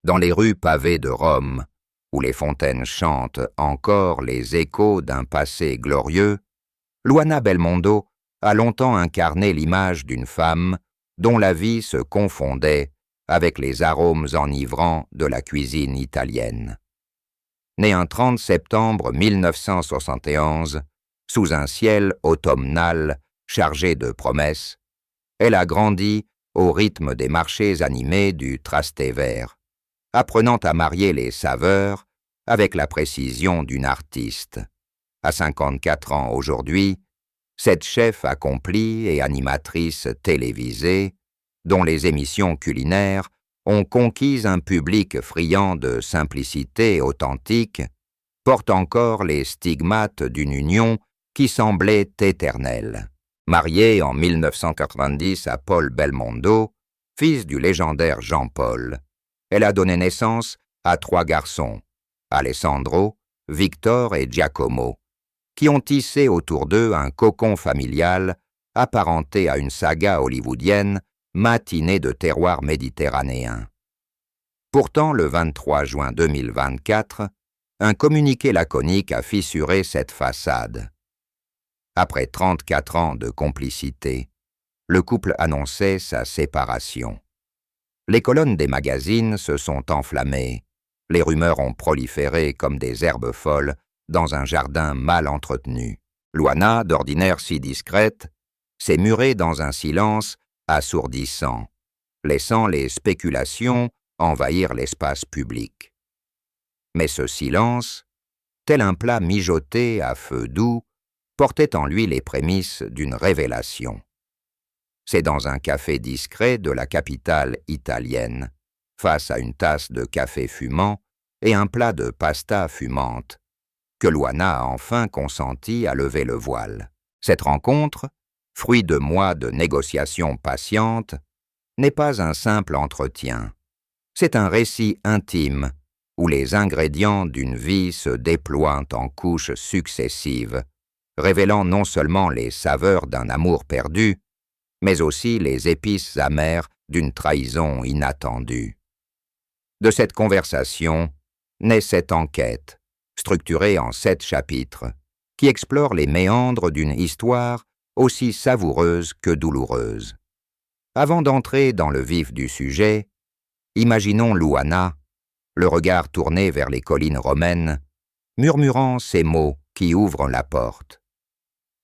Dans les rues pavées de Rome, où les fontaines chantent encore les échos d'un passé glorieux, Luana Belmondo a longtemps incarné l'image d'une femme dont la vie se confondait avec les arômes enivrants de la cuisine italienne. Née un 30 septembre 1971, sous un ciel automnal chargé de promesses, elle a grandi au rythme des marchés animés du Trastevere, apprenant à marier les saveurs avec la précision d'une artiste. À 54 ans aujourd'hui, cette chef accomplie et animatrice télévisée, dont les émissions culinaires ont conquis un public friand de simplicité authentique, porte encore les stigmates d'une union qui semblait éternelle. Mariée en 1990 à Paul Belmondo, fils du légendaire Jean-Paul, elle a donné naissance à 3 garçons, Alessandro, Victor et Giacomo, qui ont tissé autour d'eux un cocon familial apparenté à une saga hollywoodienne matinée de terroir méditerranéen. Pourtant, le 23 juin 2024, un communiqué laconique a fissuré cette façade. Après 34 ans de complicité, le couple annonçait sa séparation. Les colonnes des magazines se sont enflammées, les rumeurs ont proliféré comme des herbes folles dans un jardin mal entretenu. Luana, d'ordinaire si discrète, s'est murée dans un silence assourdissant, laissant les spéculations envahir l'espace public. Mais ce silence, tel un plat mijoté à feu doux, portait en lui les prémices d'une révélation. C'est dans un café discret de la capitale italienne, face à une tasse de café fumant et un plat de pasta fumante, que Luana a enfin consenti à lever le voile. Cette rencontre, fruit de mois de négociations patientes, n'est pas un simple entretien. C'est un récit intime où les ingrédients d'une vie se déploient en couches successives, révélant non seulement les saveurs d'un amour perdu, mais aussi les épices amères d'une trahison inattendue. De cette conversation naît cette enquête, structurée en 7 chapitres, qui explore les méandres d'une histoire aussi savoureuse que douloureuse. Avant d'entrer dans le vif du sujet, imaginons Luana, le regard tourné vers les collines romaines, murmurant ces mots qui ouvrent la porte.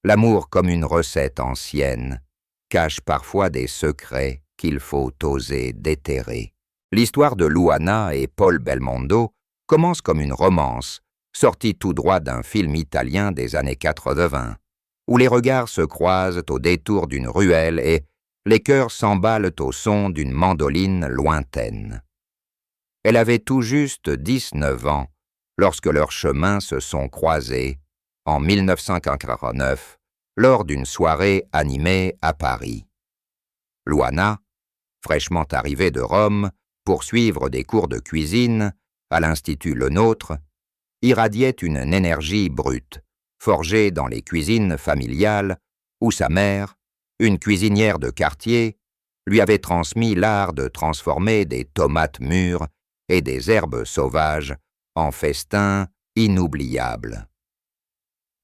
L'amour comme une recette ancienne cache parfois des secrets qu'il faut oser déterrer. L'histoire de Luana et Paul Belmondo commence comme une romance, sortie tout droit d'un film italien des années 80, où les regards se croisent au détour d'une ruelle et les cœurs s'emballent au son d'une mandoline lointaine. Elle avait tout juste 19 ans lorsque leurs chemins se sont croisés en 1989 lors d'une soirée animée à Paris. Luana, fraîchement arrivée de Rome pour suivre des cours de cuisine à l'Institut Le Nôtre, irradiait une énergie brute, forgée dans les cuisines familiales où sa mère, une cuisinière de quartier, lui avait transmis l'art de transformer des tomates mûres et des herbes sauvages en festins inoubliables.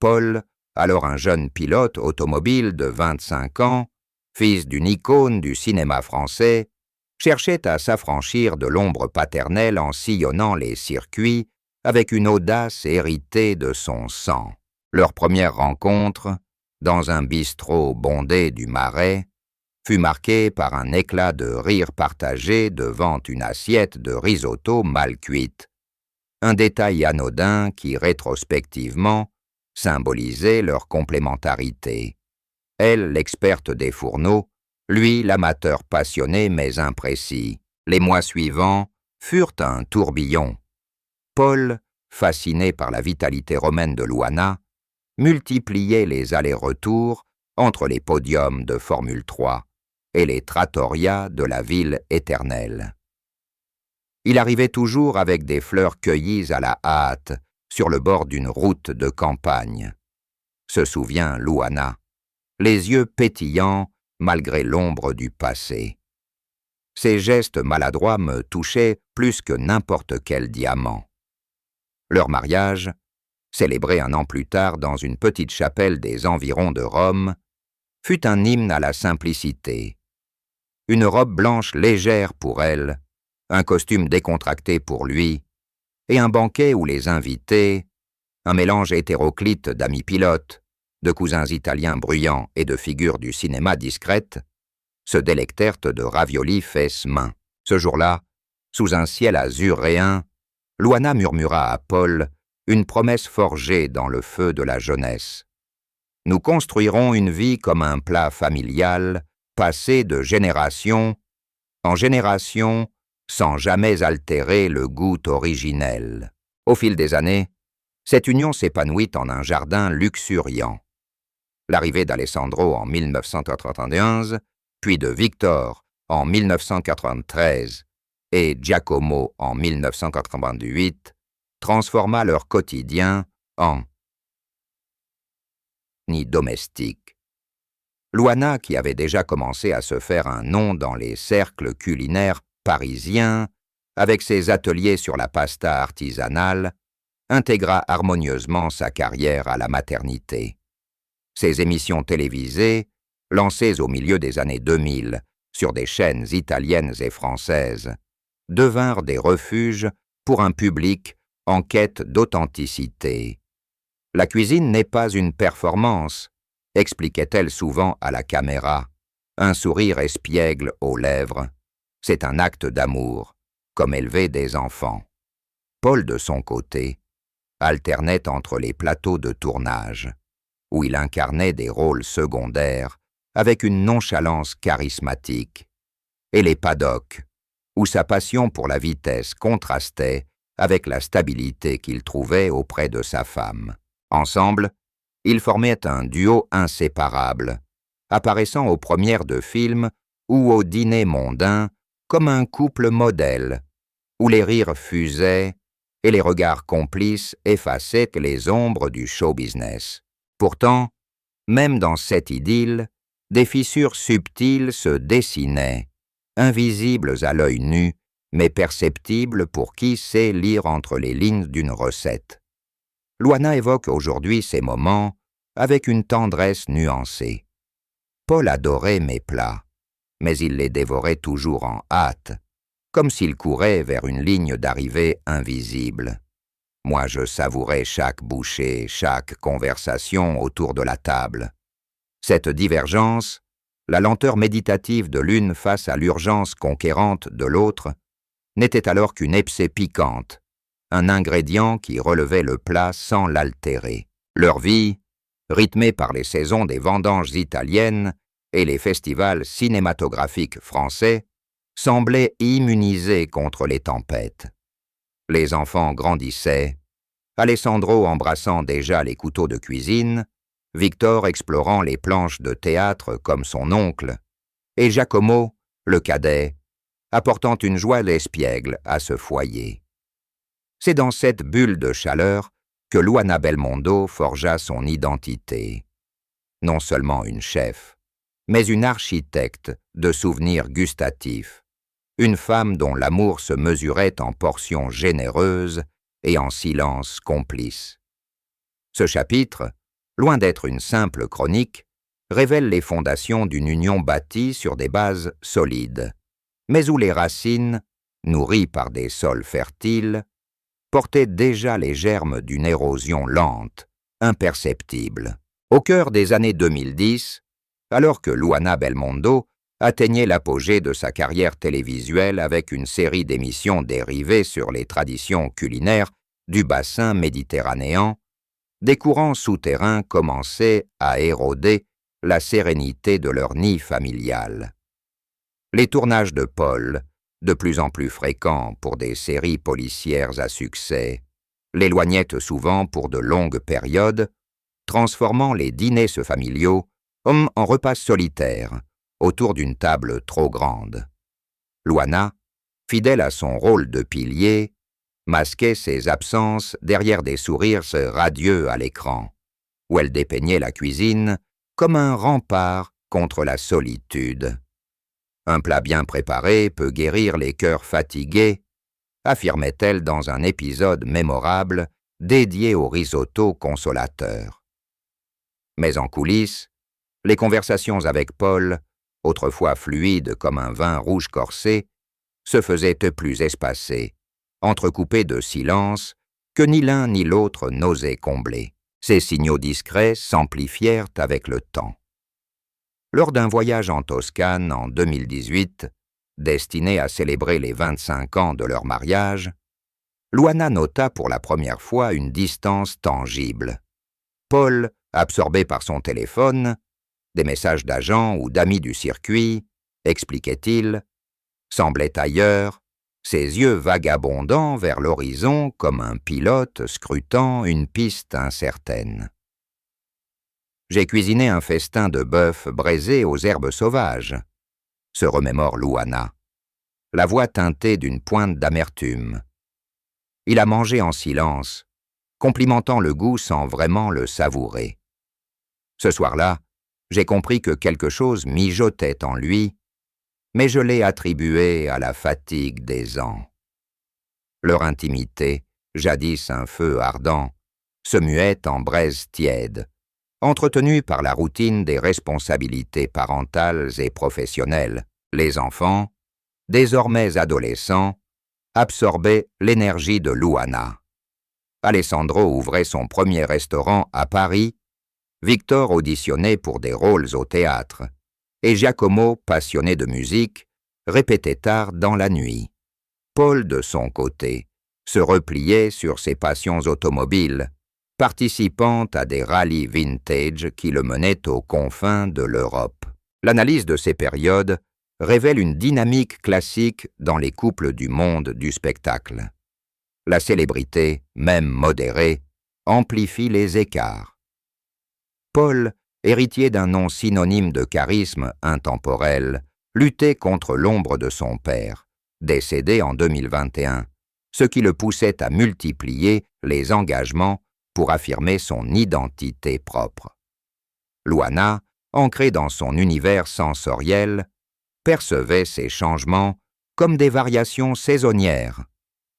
Paul, alors un jeune pilote automobile de 25 ans, fils d'une icône du cinéma français, cherchait à s'affranchir de l'ombre paternelle en sillonnant les circuits avec une audace héritée de son sang. Leur première rencontre, dans un bistrot bondé du Marais, fut marquée par un éclat de rire partagé devant une assiette de risotto mal cuite, un détail anodin qui, rétrospectivement, symbolisait leur complémentarité. Elle, l'experte des fourneaux, lui, l'amateur passionné mais imprécis. Les mois suivants furent un tourbillon. Paul, fasciné par la vitalité romaine de Luana, multipliait les allers-retours entre les podiums de Formule 3 et les trattorias de la ville éternelle. Il arrivait toujours avec des fleurs cueillies à la hâte sur le bord d'une route de campagne. Se souvient Luana, les yeux pétillants malgré l'ombre du passé. Ses gestes maladroits me touchaient plus que n'importe quel diamant. Leur mariage, célébré un an plus tard dans une petite chapelle des environs de Rome, fut un hymne à la simplicité. Une robe blanche légère pour elle, un costume décontracté pour lui, et un banquet où les invités, un mélange hétéroclite d'amis pilotes, de cousins italiens bruyants et de figures du cinéma discrètes, se délectèrent de raviolis faits main. Ce jour-là, sous un ciel azuréen, Luana murmura à Paul une promesse forgée dans le feu de la jeunesse. « Nous construirons une vie comme un plat familial, passé de génération en génération, sans jamais altérer le goût originel. » Au fil des années, cette union s'épanouit en un jardin luxuriant. L'arrivée d'Alessandro en 1991, puis de Victor en 1993 et Giacomo en 1998, transforma leur quotidien en ni domestique. Luana, qui avait déjà commencé à se faire un nom dans les cercles culinaires parisiens, avec ses ateliers sur la pasta artisanale, intégra harmonieusement sa carrière à la maternité. Ses émissions télévisées, lancées au milieu des années 2000 sur des chaînes italiennes et françaises, devinrent des refuges pour un public en quête d'authenticité. « La cuisine n'est pas une performance », expliquait-elle souvent à la caméra, un sourire espiègle aux lèvres. « C'est un acte d'amour, comme élever des enfants. » Paul, de son côté, alternait entre les plateaux de tournage, où il incarnait des rôles secondaires avec une nonchalance charismatique, et les paddocks, où sa passion pour la vitesse contrastait avec la stabilité qu'il trouvait auprès de sa femme. Ensemble, ils formaient un duo inséparable, apparaissant aux premières de films ou aux dîners mondains comme un couple modèle, où les rires fusaient et les regards complices effaçaient les ombres du show-business. Pourtant, même dans cette idylle, des fissures subtiles se dessinaient, invisibles à l'œil nu, mais perceptibles pour qui sait lire entre les lignes d'une recette. Luana évoque aujourd'hui ces moments avec une tendresse nuancée. Paul adorait mes plats, mais il les dévorait toujours en hâte, comme s'il courait vers une ligne d'arrivée invisible. Moi, je savourais chaque bouchée, chaque conversation autour de la table. Cette divergence, la lenteur méditative de l'une face à l'urgence conquérante de l'autre, n'était alors qu'une épsée piquante, un ingrédient qui relevait le plat sans l'altérer. Leur vie, rythmée par les saisons des vendanges italiennes et les festivals cinématographiques français, semblait immunisée contre les tempêtes. Les enfants grandissaient, Alessandro embrassant déjà les couteaux de cuisine, Victor explorant les planches de théâtre comme son oncle, et Giacomo, le cadet, apportant une joie espiègle à ce foyer. C'est dans cette bulle de chaleur que Luana Belmondo forgea son identité. Non seulement une chef, mais une architecte de souvenirs gustatifs, une femme dont l'amour se mesurait en portions généreuses et en silence complice. Ce chapitre, loin d'être une simple chronique, révèle les fondations d'une union bâtie sur des bases solides, mais où les racines, nourries par des sols fertiles, portaient déjà les germes d'une érosion lente, imperceptible. Au cœur des années 2010, alors que Luana Belmondo atteignait l'apogée de sa carrière télévisuelle avec une série d'émissions dérivées sur les traditions culinaires du bassin méditerranéen, des courants souterrains commençaient à éroder la sérénité de leur nid familial. Les tournages de Paul, de plus en plus fréquents pour des séries policières à succès, l'éloignaient souvent pour de longues périodes, transformant les dîners familiaux en repas solitaires, autour d'une table trop grande. Luana, fidèle à son rôle de pilier, masquait ses absences derrière des sourires radieux à l'écran, où elle dépeignait la cuisine comme un rempart contre la solitude. Un plat bien préparé peut guérir les cœurs fatigués, affirmait-elle dans un épisode mémorable dédié au risotto consolateur. Mais en coulisses, les conversations avec Paul, autrefois fluides comme un vin rouge corsé, se faisaient plus espacées, entrecoupées de silences que ni l'un ni l'autre n'osait combler. Ces signaux discrets s'amplifièrent avec le temps. Lors d'un voyage en Toscane en 2018, destiné à célébrer les 25 ans de leur mariage, Luana nota pour la première fois une distance tangible. Paul, absorbé par son téléphone, des messages d'agents ou d'amis du circuit, expliquait-il, semblait ailleurs, ses yeux vagabondant vers l'horizon comme un pilote scrutant une piste incertaine. J'ai cuisiné un festin de bœuf braisé aux herbes sauvages, se remémore Luana, la voix teintée d'une pointe d'amertume. Il a mangé en silence, complimentant le goût sans vraiment le savourer. Ce soir-là, j'ai compris que quelque chose mijotait en lui, mais je l'ai attribué à la fatigue des ans. Leur intimité, jadis un feu ardent, se muait en braise tiède, entretenue par la routine des responsabilités parentales et professionnelles. Les enfants, désormais adolescents, absorbaient l'énergie de Luana. Alessandro ouvrait son premier restaurant à Paris, Victor auditionnait pour des rôles au théâtre, et Giacomo, passionné de musique, répétait tard dans la nuit. Paul, de son côté, se repliait sur ses passions automobiles, participant à des rallyes vintage qui le menaient aux confins de l'Europe. L'analyse de ces périodes révèle une dynamique classique dans les couples du monde du spectacle. La célébrité, même modérée, amplifie les écarts. Paul, héritier d'un nom synonyme de charisme intemporel, luttait contre l'ombre de son père, décédé en 2021, ce qui le poussait à multiplier les engagements pour affirmer son identité propre. Luana, ancrée dans son univers sensoriel, percevait ces changements comme des variations saisonnières,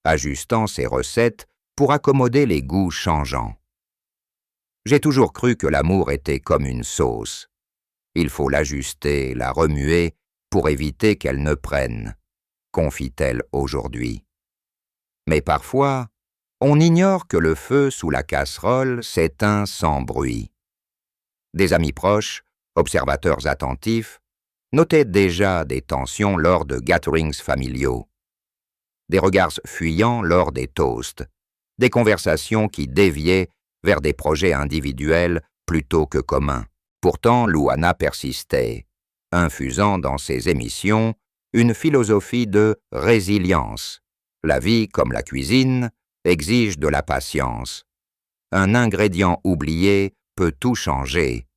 ajustant ses recettes pour accommoder les goûts changeants. J'ai toujours cru que l'amour était comme une sauce. Il faut l'ajuster, la remuer pour éviter qu'elle ne prenne, confie-t-elle aujourd'hui. Mais parfois, on ignore que le feu sous la casserole s'éteint sans bruit. Des amis proches, observateurs attentifs, notaient déjà des tensions lors de gatherings familiaux, des regards fuyants lors des toasts, des conversations qui déviaient vers des projets individuels plutôt que communs. Pourtant, Luana persistait, infusant dans ses émissions une philosophie de résilience. La vie, comme la cuisine, exige de la patience. Un ingrédient oublié peut tout changer,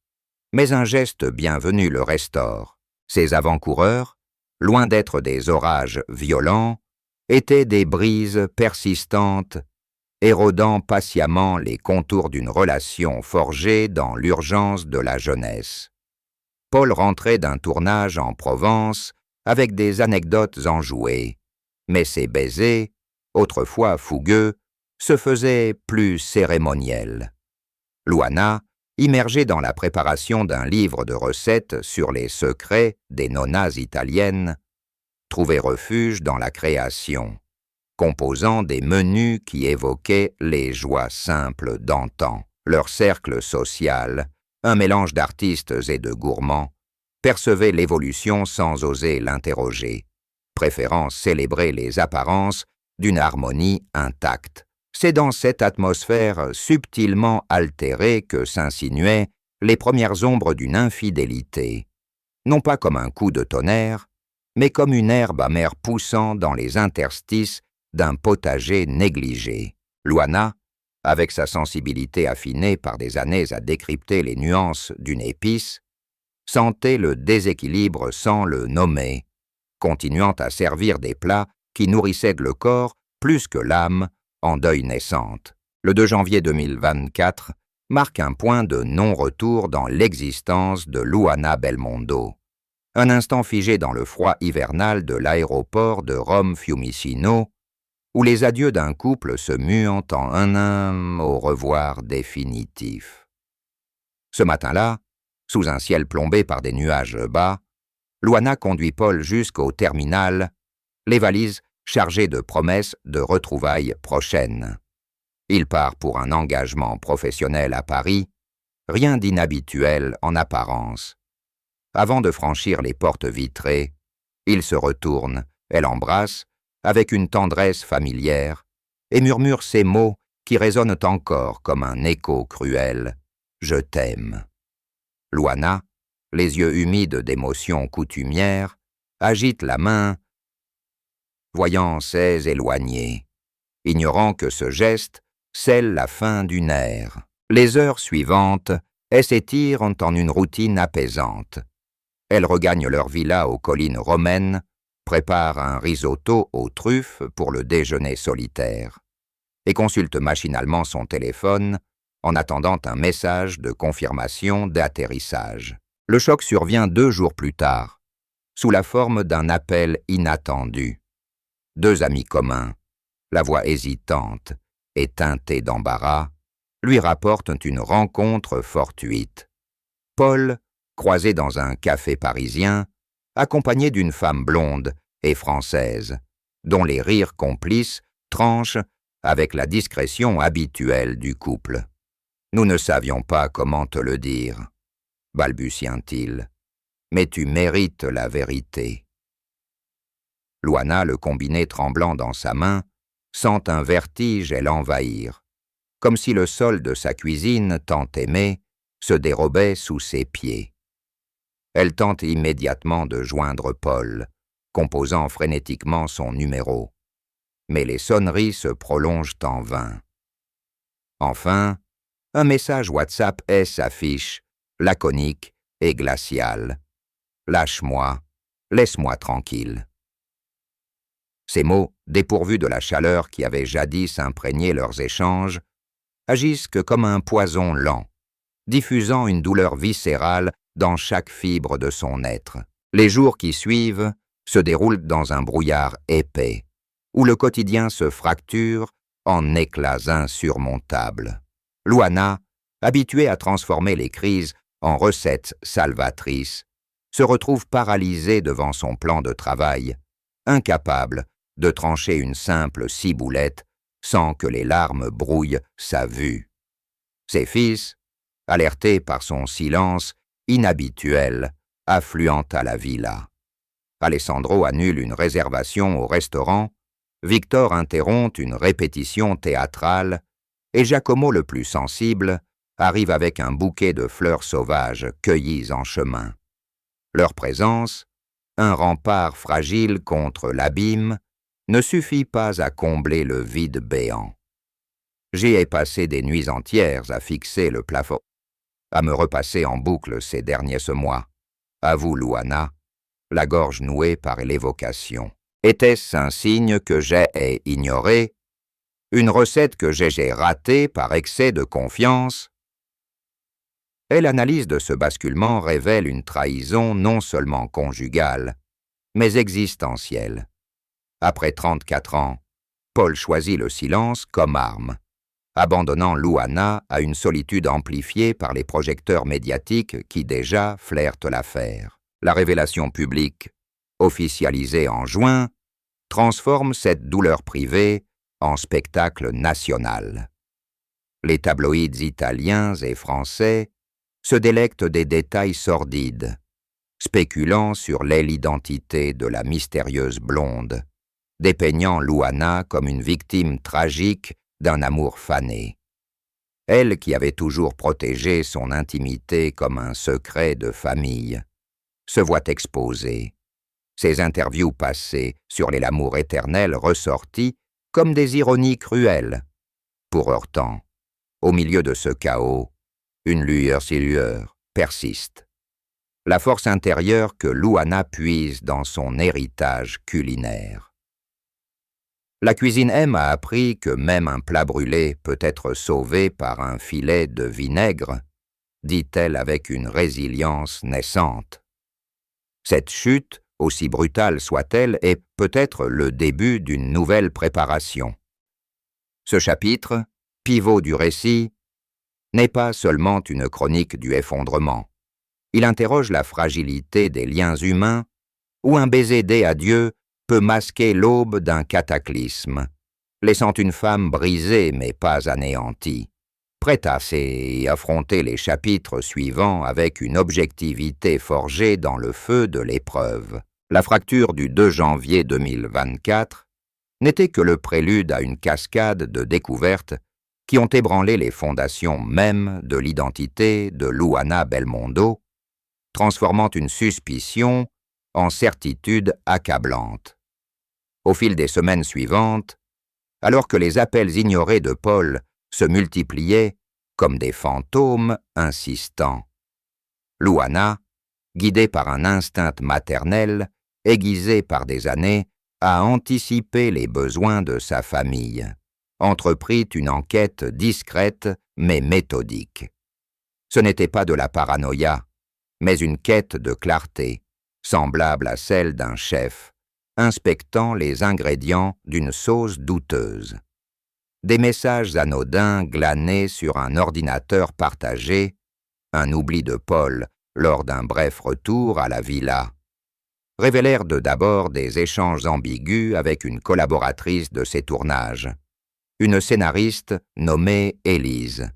mais un geste bienvenu le restaure. Ses avant-coureurs, loin d'être des orages violents, étaient des brises persistantes, érodant patiemment les contours d'une relation forgée dans l'urgence de la jeunesse. Paul rentrait d'un tournage en Provence avec des anecdotes enjouées, mais ses baisers, autrefois fougueux, se faisaient plus cérémoniels. Luana, immergée dans la préparation d'un livre de recettes sur les secrets des nonnas italiennes, trouvait refuge dans la création, composant des menus qui évoquaient les joies simples d'antan. Leur cercle social, un mélange d'artistes et de gourmands, percevait l'évolution sans oser l'interroger, préférant célébrer les apparences d'une harmonie intacte. C'est dans cette atmosphère subtilement altérée que s'insinuaient les premières ombres d'une infidélité, non pas comme un coup de tonnerre, mais comme une herbe amère poussant dans les interstices d'un potager négligé. Luana, avec sa sensibilité affinée par des années à décrypter les nuances d'une épice, sentait le déséquilibre sans le nommer, continuant à servir des plats qui nourrissaient le corps plus que l'âme en deuil naissante. Le 2 janvier 2024 marque un point de non-retour dans l'existence de Luana Belmondo, un instant figé dans le froid hivernal de l'aéroport de Rome-Fiumicino, où les adieux d'un couple se muent en un au revoir définitif. Ce matin-là, sous un ciel plombé par des nuages bas, Luana conduit Paul jusqu'au terminal, les valises chargées de promesses de retrouvailles prochaines. Il part pour un engagement professionnel à Paris, rien d'inhabituel en apparence. Avant de franchir les portes vitrées, il se retourne, elle embrasse, avec une tendresse familière, et murmure ces mots qui résonnent encore comme un écho cruel. « Je t'aime ». Luana, les yeux humides d'émotions coutumières, agite la main, voyant Cèse éloigné, ignorant que ce geste scelle la fin d'une ère. Les heures suivantes, elles s'étirent en une routine apaisante. Elles regagnent leur villa aux collines romaines, préparent un risotto aux truffes pour le déjeuner solitaire, et consultent machinalement son téléphone en attendant un message de confirmation d'atterrissage. Le choc survient 2 jours plus tard, sous la forme d'un appel inattendu. 2 amis communs, la voix hésitante et teintée d'embarras, lui rapportent une rencontre fortuite. Paul, croisé dans un café parisien, accompagné d'une femme blonde et française, dont les rires complices tranchent avec la discrétion habituelle du couple. « Nous ne savions pas comment te le dire, » balbutie-t-il, « mais tu mérites la vérité. » Luana, le combiné tremblant dans sa main, sent un vertige et l'envahir, comme si le sol de sa cuisine, tant aimée, se dérobait sous ses pieds. Elle tente immédiatement de joindre Paul, composant frénétiquement son numéro. Mais les sonneries se prolongent en vain. Enfin, un message WhatsApp s'affiche, laconique et glacial. « Lâche-moi, laisse-moi tranquille. » Ces mots, dépourvus de la chaleur qui avait jadis imprégné leurs échanges, agissent que comme un poison lent, diffusant une douleur viscérale dans chaque fibre de son être. Les jours qui suivent se déroulent dans un brouillard épais, où le quotidien se fracture en éclats insurmontables. Luana, habituée à transformer les crises en recettes salvatrices, se retrouve paralysée devant son plan de travail, incapable de trancher une simple ciboulette sans que les larmes brouillent sa vue. Ses fils, alertés par son silence inhabituel, affluent à la villa. Alessandro annule une réservation au restaurant, Victor interrompt une répétition théâtrale, et Giacomo le plus sensible arrive avec un bouquet de fleurs sauvages cueillies en chemin. Leur présence, un rempart fragile contre l'abîme, ne suffit pas à combler le vide béant. J'y ai passé des nuits entières à fixer le plafond, à me repasser en boucle ces derniers mois. Avoue Luana, la gorge nouée par l'évocation. Était-ce un signe que j'ai ignoré? Une recette que j'ai ratée par excès de confiance? Et l'analyse de ce basculement révèle une trahison non seulement conjugale, mais existentielle. Après 34 ans, Paul choisit le silence comme arme, abandonnant Luana à une solitude amplifiée par les projecteurs médiatiques qui déjà flirtent l'affaire. La révélation publique, officialisée en juin, transforme cette douleur privée en spectacle national. Les tabloïds italiens et français se délectent des détails sordides, spéculant sur l'identité de la mystérieuse blonde, dépeignant Luana comme une victime tragique d'un amour fané. Elle qui avait toujours protégé son intimité comme un secret de famille, se voit exposée, ses interviews passées sur l'amour éternel ressorties comme des ironies cruelles. Pour Hortense, au milieu de ce chaos, une lueur persiste. La force intérieure que Luana puise dans son héritage culinaire. La cuisine M a appris que même un plat brûlé peut être sauvé par un filet de vinaigre, dit-elle avec une résilience naissante. Cette chute, aussi brutale soit-elle, est peut-être le début d'une nouvelle préparation. Ce chapitre, pivot du récit, n'est pas seulement une chronique du effondrement. Il interroge la fragilité des liens humains, où un baiser dé à Dieu peut masquer l'aube d'un cataclysme, laissant une femme brisée mais pas anéantie, prête à affronter les chapitres suivants avec une objectivité forgée dans le feu de l'épreuve. La fracture du 2 janvier 2024 n'était que le prélude à une cascade de découvertes qui ont ébranlé les fondations mêmes de l'identité de Luana Belmondo, transformant une suspicion en certitude accablante. Au fil des semaines suivantes, alors que les appels ignorés de Paul se multipliaient comme des fantômes insistants, Luana, guidée par un instinct maternel, aiguisé par des années, a anticipé les besoins de sa famille, entreprit une enquête discrète mais méthodique. Ce n'était pas de la paranoïa, mais une quête de clarté, semblable à celle d'un chef, inspectant les ingrédients d'une sauce douteuse. Des messages anodins glanés sur un ordinateur partagé, un oubli de Paul lors d'un bref retour à la villa, révélèrent d'abord des échanges ambigus avec une collaboratrice de ses tournages, une scénariste nommée Élise,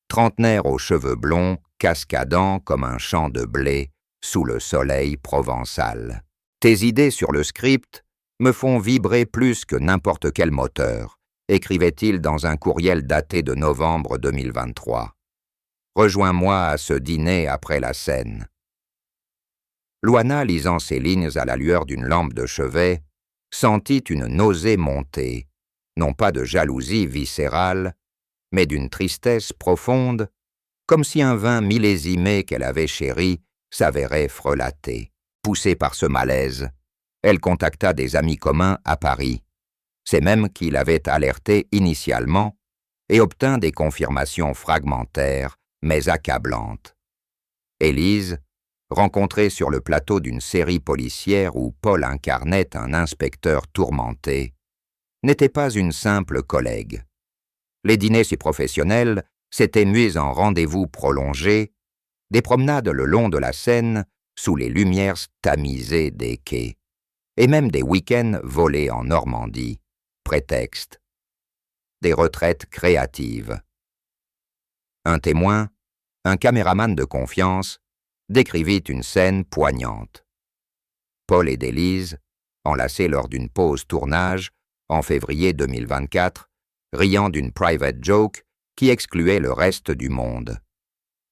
trentenaire aux cheveux blonds cascadant comme un champ de blé sous le soleil provençal. Tes idées sur le script me font vibrer plus que n'importe quel moteur, écrivait-il dans un courriel daté de novembre 2023. Rejoins-moi à ce dîner après la scène. Luana, lisant ces lignes à la lueur d'une lampe de chevet, sentit une nausée monter, non pas de jalousie viscérale, mais d'une tristesse profonde, comme si un vin millésimé qu'elle avait chéri s'avérait frelaté. Poussée par ce malaise, elle contacta des amis communs à Paris, ces mêmes qui l'avaient alertée initialement, et obtint des confirmations fragmentaires mais accablantes. Élise, rencontrée sur le plateau d'une série policière où Paul incarnait un inspecteur tourmenté, n'était pas une simple collègue. Les dîners si professionnels s'étaient mués en rendez-vous prolongés, des promenades le long de la Seine sous les lumières tamisées des quais, et même des week-ends volés en Normandie, prétexte, des retraites créatives. Un témoin, un caméraman de confiance, décrivit une scène poignante. Paul et Élise, enlacés lors d'une pause tournage, en février 2024, riant d'une private joke qui excluait le reste du monde.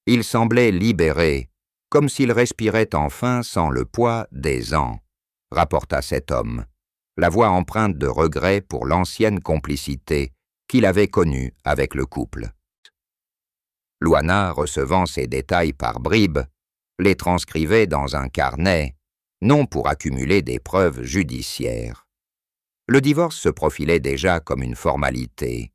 Ils semblaient libérés, comme s'ils respiraient enfin sans le poids des ans, rapporta cet homme, la voix empreinte de regret pour l'ancienne complicité qu'il avait connue avec le couple. Luana, recevant ces détails par bribes, les transcrivait dans un carnet, non pour accumuler des preuves judiciaires. Le divorce se profilait déjà comme une formalité,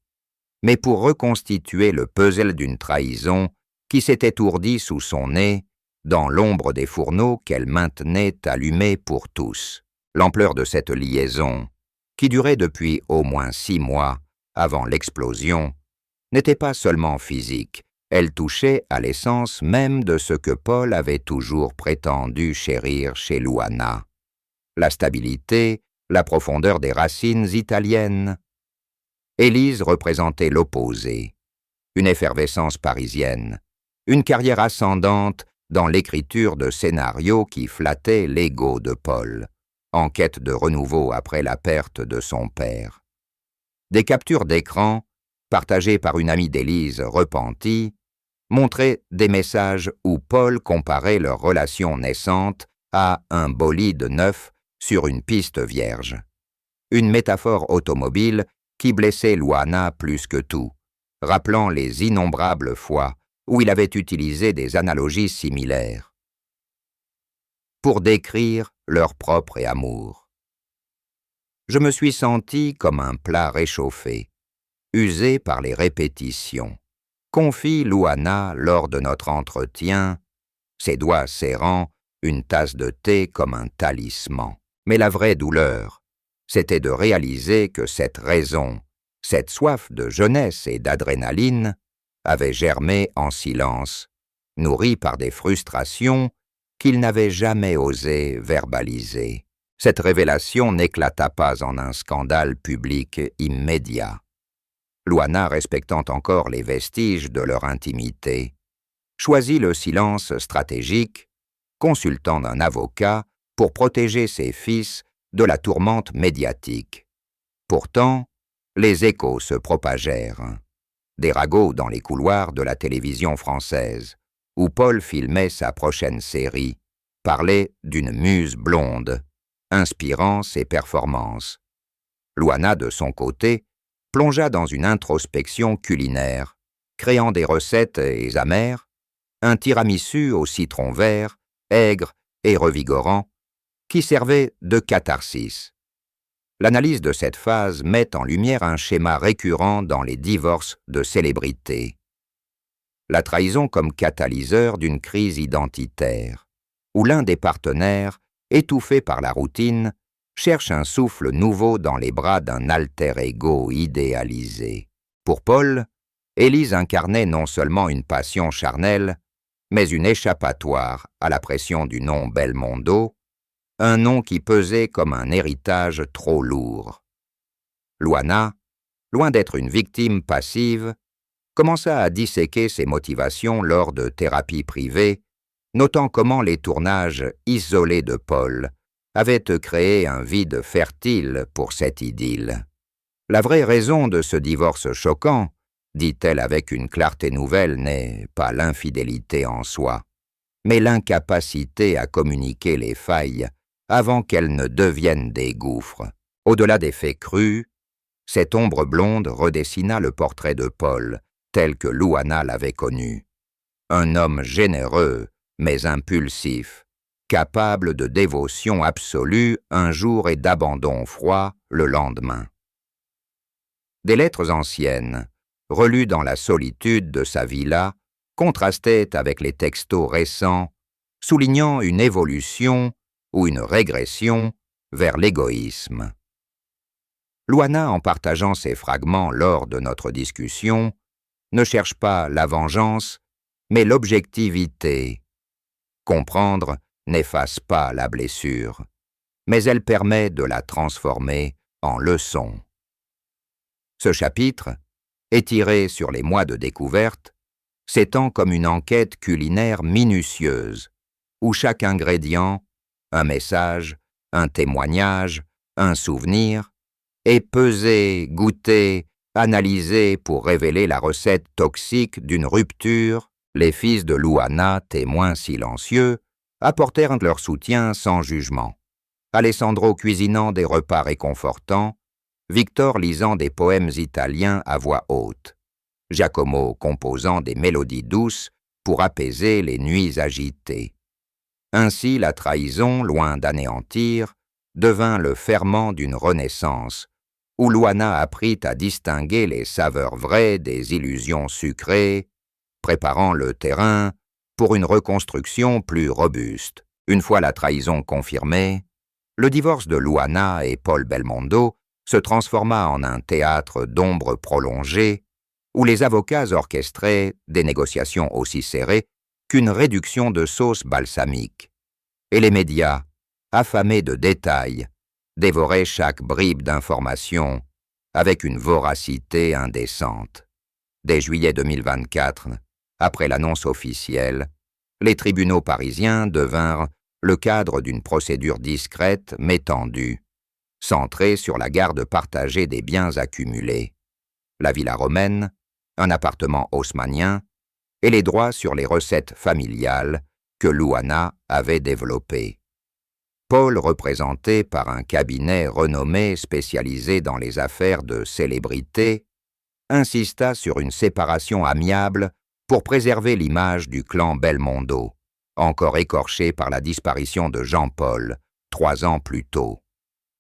mais pour reconstituer le puzzle d'une trahison qui s'était ourdie sous son nez dans l'ombre des fourneaux qu'elle maintenait allumés pour tous. L'ampleur de cette liaison, qui durait depuis au moins 6 mois avant l'explosion, n'était pas seulement physique, elle touchait à l'essence même de ce que Paul avait toujours prétendu chérir chez Luana. La stabilité, la profondeur des racines italiennes. Élise représentait l'opposé, une effervescence parisienne, une carrière ascendante dans l'écriture de scénarios qui flattaient l'ego de Paul, en quête de renouveau après la perte de son père. Des captures d'écran, partagées par une amie d'Élise repentie, montraient des messages où Paul comparait leur relation naissante à un bolide neuf sur une piste vierge. Une métaphore automobile qui blessait Luana plus que tout, rappelant les innombrables fois où il avait utilisé des analogies similaires pour décrire leur propre amour. Je me suis senti comme un plat réchauffé, usé par les répétitions, confie Luana lors de notre entretien, ses doigts serrant une tasse de thé comme un talisman. Mais la vraie douleur, c'était de réaliser que cette raison, cette soif de jeunesse et d'adrénaline, avait germé en silence, nourrie par des frustrations qu'il n'avait jamais osé verbaliser. Cette révélation n'éclata pas en un scandale public immédiat. Luana, respectant encore les vestiges de leur intimité, choisit le silence stratégique, consultant un avocat pour protéger ses fils de la tourmente médiatique. Pourtant, les échos se propagèrent. Des ragots dans les couloirs de la télévision française, où Paul filmait sa prochaine série, parlaient d'une muse blonde, inspirant ses performances. Luana, de son côté, plongea dans une introspection culinaire, créant des recettes amères, un tiramisu au citron vert, aigre et revigorant, qui servait de catharsis. L'analyse de cette phase met en lumière un schéma récurrent dans les divorces de célébrités. La trahison comme catalyseur d'une crise identitaire, où l'un des partenaires, étouffé par la routine, cherche un souffle nouveau dans les bras d'un alter ego idéalisé. Pour Paul, Élise incarnait non seulement une passion charnelle, mais une échappatoire à la pression du nom Belmondo, un nom qui pesait comme un héritage trop lourd. Luana, loin d'être une victime passive, commença à disséquer ses motivations lors de thérapies privées, notant comment les tournages isolés de Paul avaient créé un vide fertile pour cette idylle. La vraie raison de ce divorce choquant, dit-elle avec une clarté nouvelle, n'est pas l'infidélité en soi, mais l'incapacité à communiquer les failles avant qu'elles ne deviennent des gouffres. Au-delà des faits crus, cette ombre blonde redessina le portrait de Paul, tel que Luana l'avait connu. Un homme généreux, mais impulsif, capable de dévotion absolue un jour et d'abandon froid le lendemain. Des lettres anciennes, relues dans la solitude de sa villa, contrastaient avec les textos récents, soulignant une évolution ou une régression vers l'égoïsme. Luana, en partageant ces fragments lors de notre discussion, ne cherche pas la vengeance, mais l'objectivité. Comprendre n'efface pas la blessure, mais elle permet de la transformer en leçon. Ce chapitre, étiré sur les mois de découverte, s'étend comme une enquête culinaire minutieuse, où chaque ingrédient, un message, un témoignage, un souvenir, est pesé, goûté, analysé pour révéler la recette toxique d'une rupture. Les fils de Luana, témoins silencieux, apportèrent leur soutien sans jugement. Alessandro cuisinant des repas réconfortants, Victor lisant des poèmes italiens à voix haute, Giacomo composant des mélodies douces pour apaiser les nuits agitées. Ainsi, la trahison, loin d'anéantir, devint le ferment d'une renaissance, où Luana apprit à distinguer les saveurs vraies des illusions sucrées, préparant le terrain pour une reconstruction plus robuste. Une fois la trahison confirmée, le divorce de Luana et Paul Belmondo se transforma en un théâtre d'ombres prolongées, où les avocats orchestraient des négociations aussi serrées qu'une réduction de sauce balsamique, et les médias, affamés de détails, dévoraient chaque bribe d'information avec une voracité indécente. Dès juillet 2024, après l'annonce officielle, les tribunaux parisiens devinrent le cadre d'une procédure discrète mais tendue, centrée sur la garde partagée des biens accumulés, la villa romaine, un appartement haussmannien et les droits sur les recettes familiales que Luana avait développées. Paul, représenté par un cabinet renommé spécialisé dans les affaires de célébrités, insista sur une séparation amiable pour préserver l'image du clan Belmondo, encore écorché par la disparition de Jean-Paul, 3 ans plus tôt.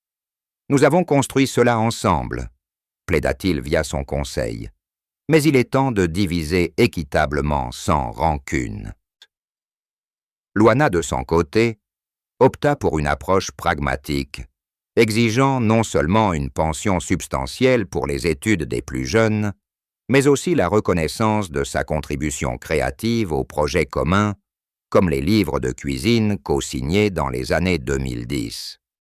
« Nous avons construit cela ensemble », plaida-t-il via son conseil, « mais il est temps de diviser équitablement sans rancune. » Luana, de son côté, opta pour une approche pragmatique, exigeant non seulement une pension substantielle pour les études des plus jeunes, mais aussi la reconnaissance de sa contribution créative aux projets communs, comme les livres de cuisine co-signés dans les années 2010.